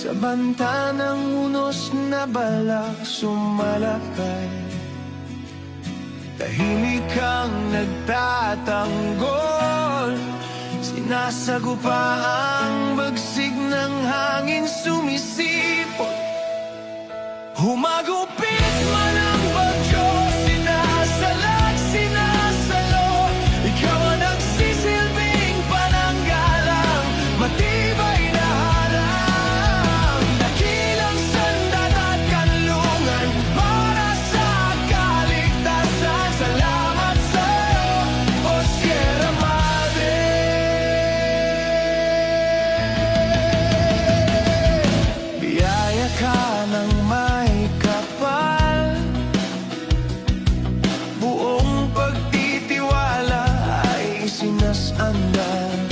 Sa banta ng unos na balak sumalakay, tahimik kang nagtatanggol. Sinasagupa ang bagsik ng hangin sumisipot. Humagupit man ang bagyo, sinasalag, sinasalo. Ikaw ang nagsisilbing pananggalang, matibay na harang. Dakilang sandat at kanlungan para sa kaligtasan. Salamat sa'yo, O Sierra Madre. Biyaya ka ng may kapal, buong pagtitiwala ay isinasandal.